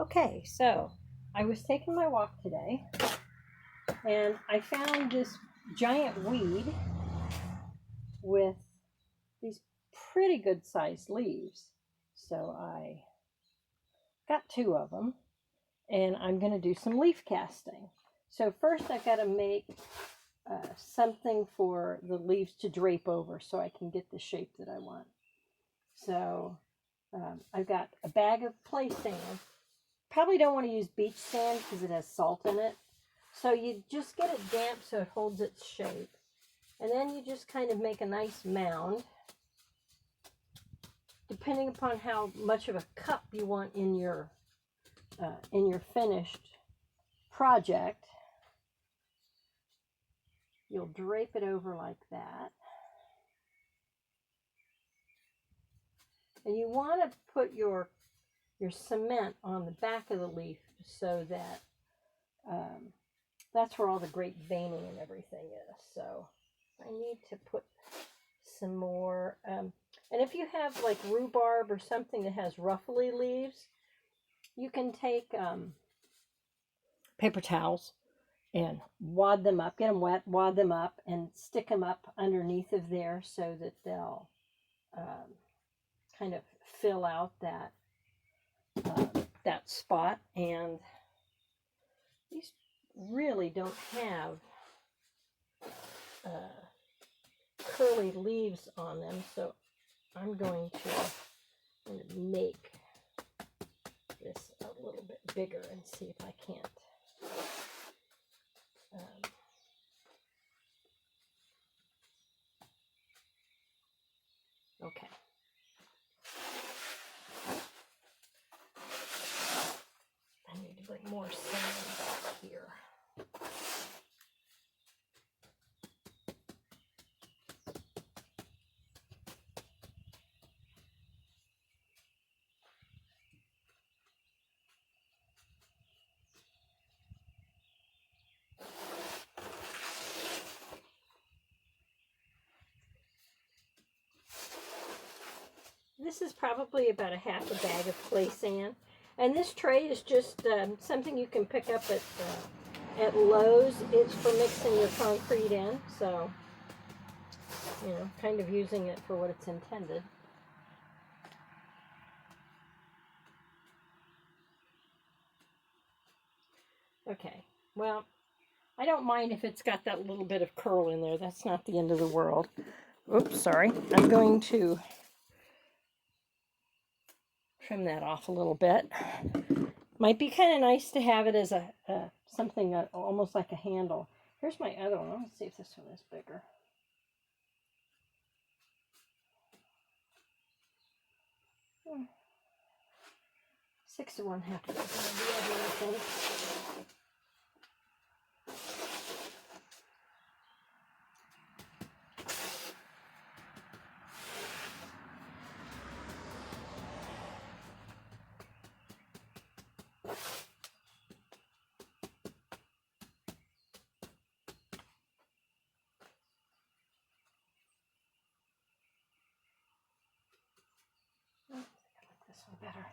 Okay, so I was taking my walk today and I found this giant weed with these pretty good sized leaves. So I got two of them and I'm going to do some leaf casting. So first I've got to make something for the leaves to drape over so I can get the shape that I want. So I've got a bag of play sand. Probably don't want to use beach sand because it has salt in it. So you just get it damp so it holds its shape. And then you just kind of make a nice mound. Depending upon how much of a cup you want in your finished project, you'll drape it over like that. And you want to put your cement on the back of the leaf so that that's where all the great veining and everything is. So I need to put some more. And if you have like rhubarb or something that has ruffly leaves, you can take paper towels and wad them up, get them wet, wad them up, and stick them up underneath of there so that they'll kind of fill out that spot. And these really don't have curly leaves on them, so I'm going to make this a little bit bigger and see if I can't okay. I need to bring more sand back here. This is probably about a half a bag of clay sand. And this tray is just something you can pick up at Lowe's. It's for mixing your concrete in. So, you know, kind of using it for what it's intended. Okay, well, I don't mind if it's got that little bit of curl in there. That's not the end of the world. Oops, sorry. I'm going to trim that off a little bit. Might be kind of nice to have it as a something almost like a handle. Here's my other one. Let's see if this one is bigger. Hmm. 6 of one, half of the other, I think. Better.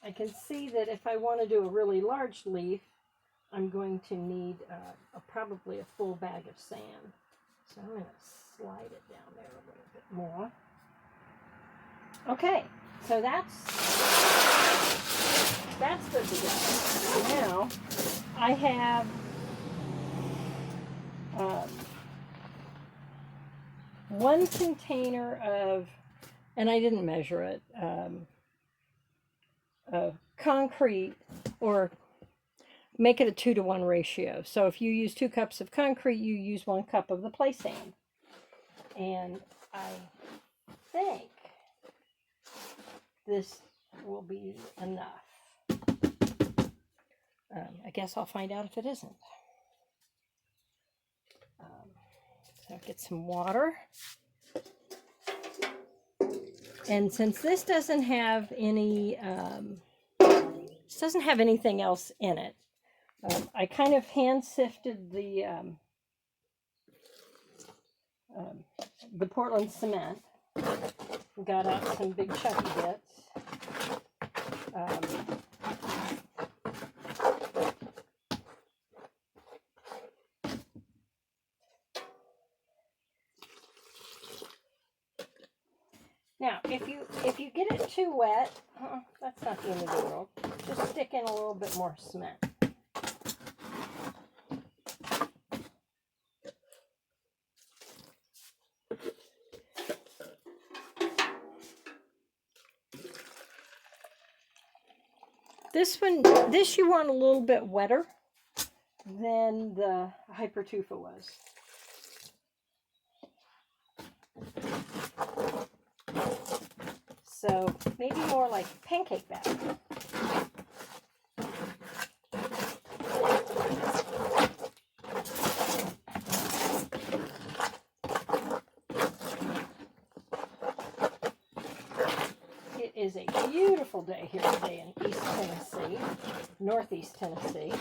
I can see that if I want to do a really large leaf, I'm going to need probably a full bag of sand. So I'm going to slide it down there a little bit more. Okay, so that's good to go. Now I have one container of, and I didn't measure it, of concrete, or make it a 2-to-1 ratio. So if you use 2 cups of concrete, you use 1 cup of the play sand. And I think this will be enough. I guess I'll find out if it isn't. So get some water. And since this doesn't have any, anything else in it, I kind of hand sifted the Portland cement. Got out some big chunky bits. if you get it too wet, that's not the end of the world. Just stick in a little bit more cement. This you want a little bit wetter than the Hypertufa was. So maybe more like pancake batter. It is a beautiful day here today in East Tennessee, Northeast Tennessee.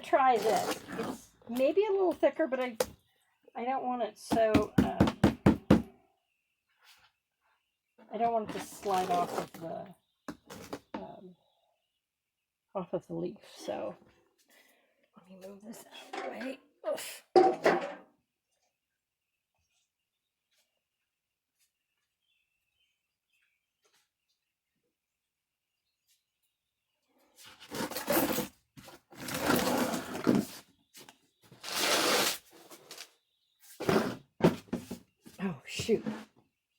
Try this. It's maybe a little thicker, but I don't want it so I don't want it to slide off of the leaf. So let me move this out of the way. Oof. Oh shoot!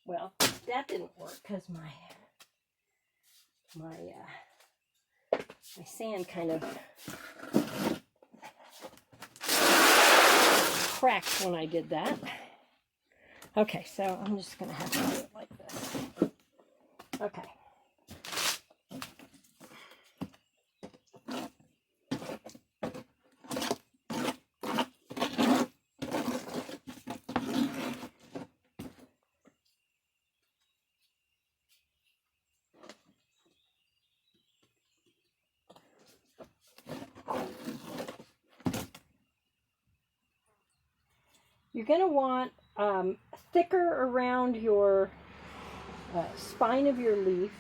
Well, that didn't work because my sand kind of cracked when I did that. Okay, so I'm just gonna have to do it like this. Okay. You're going to want thicker around your spine of your leaf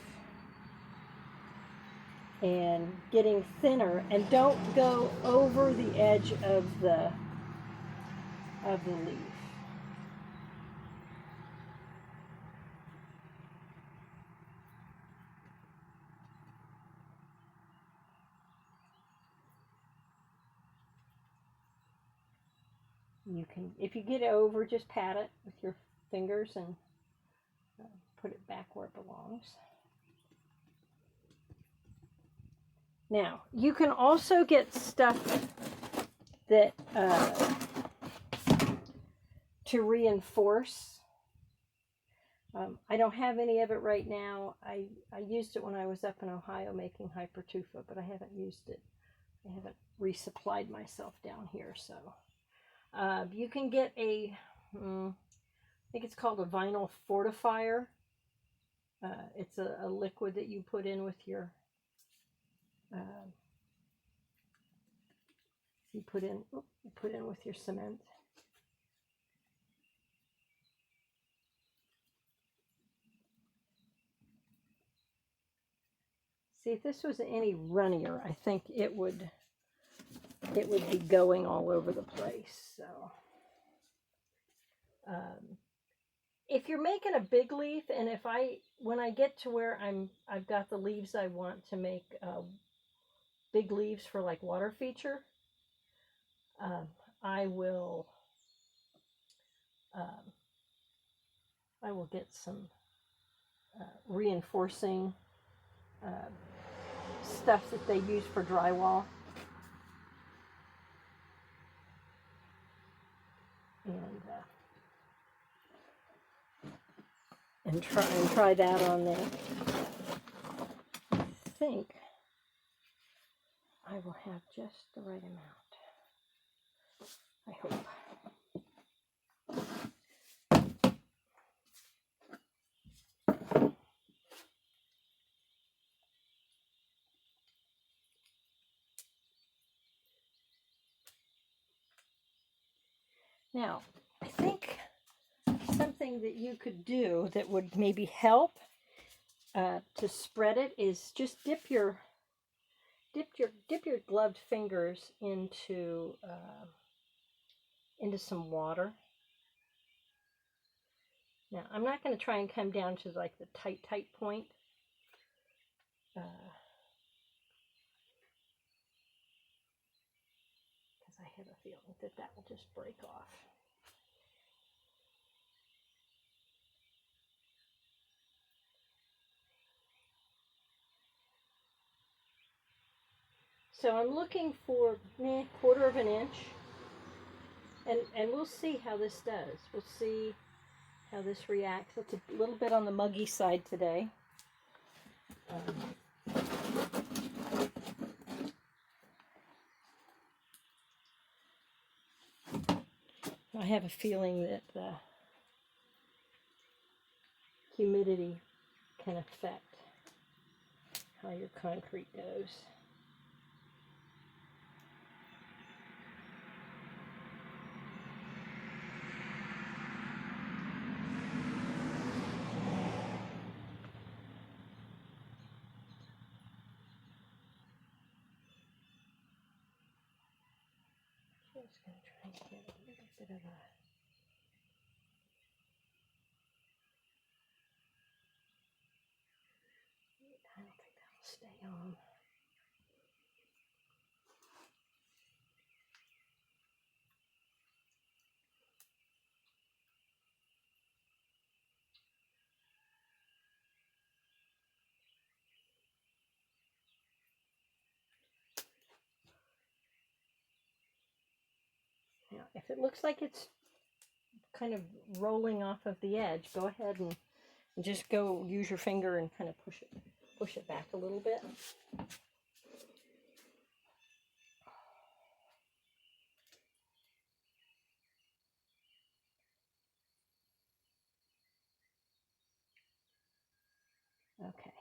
and getting thinner, and don't go over the edge of the leaf. You can, if you get over, just pat it with your fingers and put it back where it belongs. Now, you can also get stuff that to reinforce. I don't have any of it right now. I used it when I was up in Ohio making Hypertufa, but I haven't used it. I haven't resupplied myself down here, so. You can get I think it's called a vinyl fortifier. It's a liquid that you put in with your, you put in with your cement. See, if this was any runnier, I think it would be going all over the place. So, if you're making a big leaf, and when I get to where I've got the leaves I want to make big leaves for like water feature, I will get some reinforcing stuff that they use for drywall. And try that on there. I think I will have just the right amount. I hope. Now, I think something that you could do that would maybe help to spread it is just dip your gloved fingers into some water. Now, I'm not going to try and come down to like the tight point. Because I have a feeling that will just break off. So I'm looking for a quarter of an inch, and we'll see how this does. We'll see how this reacts. It's a little bit on the muggy side today. I have a feeling that the humidity can affect how your concrete goes. Just going to try and get a little bit of a... I don't think that'll stay on. Now, if it looks like it's kind of rolling off of the edge, go ahead and just go use your finger and kind of push it back a little bit. Okay.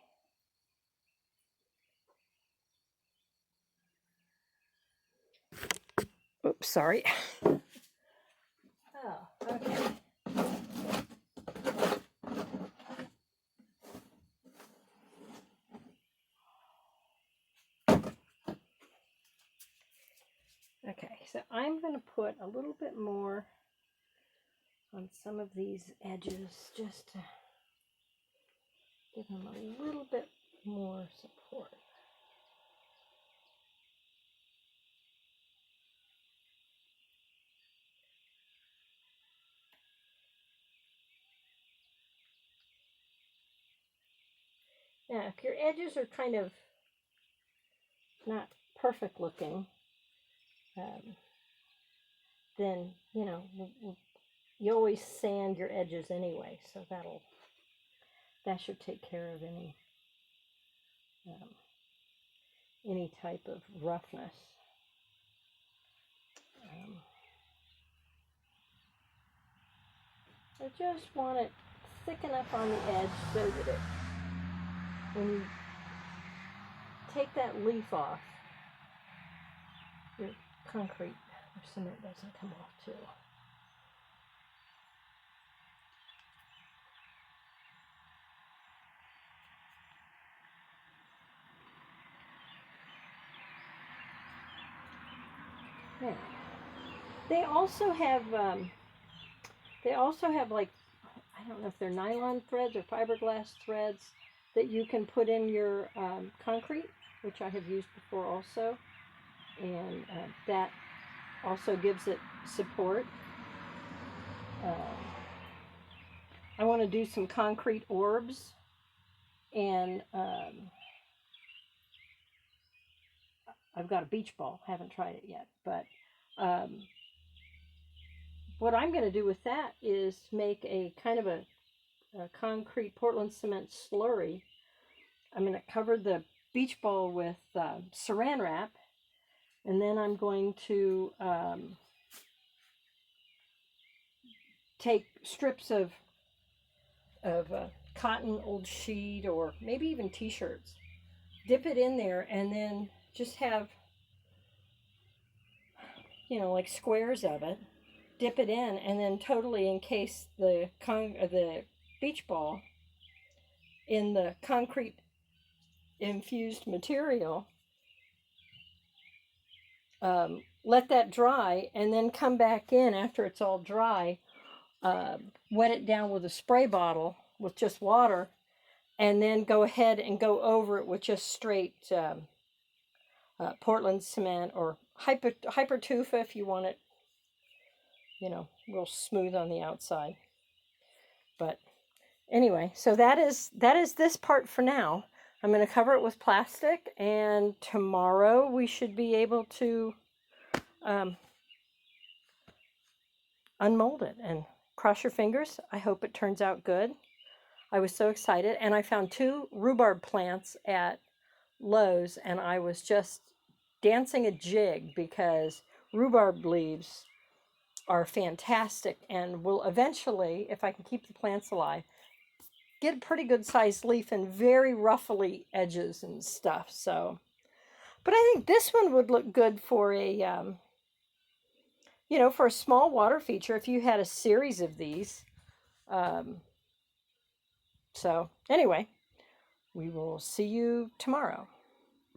Oops, sorry. Oh, okay. Okay, so I'm going to put a little bit more on some of these edges just to give them a little bit more support. Now, if your edges are kind of not perfect looking, then, you know, you always sand your edges anyway, so that should take care of any type of roughness. I just want it thick enough on the edge so that when you take that leaf off, your concrete or cement doesn't come off too. Yeah. They also have like, I don't know if they're nylon threads or fiberglass threads that you can put in your concrete, which I have used before also, and that also gives it support. I want to do some concrete orbs, and I've got a beach ball. Haven't tried it yet, but what I'm going to do with that is make a kind of a concrete Portland cement slurry. I'm going to cover the beach ball with saran wrap, and then I'm going to take strips of cotton, old sheet, or maybe even t-shirts, dip it in there, and then just have, you know, like squares of it, dip it in and then totally encase the beach ball in the concrete infused material. Let that dry and then come back in after it's all dry. Wet it down with a spray bottle with just water, and then go ahead and go over it with just straight Portland cement or hyper tufa if you want it, real smooth on the outside. But anyway, so that is this part for now. I'm going to cover it with plastic, and tomorrow we should be able to unmold it. And cross your fingers. I hope it turns out good. I was so excited, and I found 2 rhubarb plants at Lowe's, and I was just dancing a jig because rhubarb leaves are fantastic and will eventually, if I can keep the plants alive, get a pretty good sized leaf and very ruffly edges and stuff. So, but I think this one would look good for a, for a small water feature if you had a series of these. So anyway, we will see you tomorrow.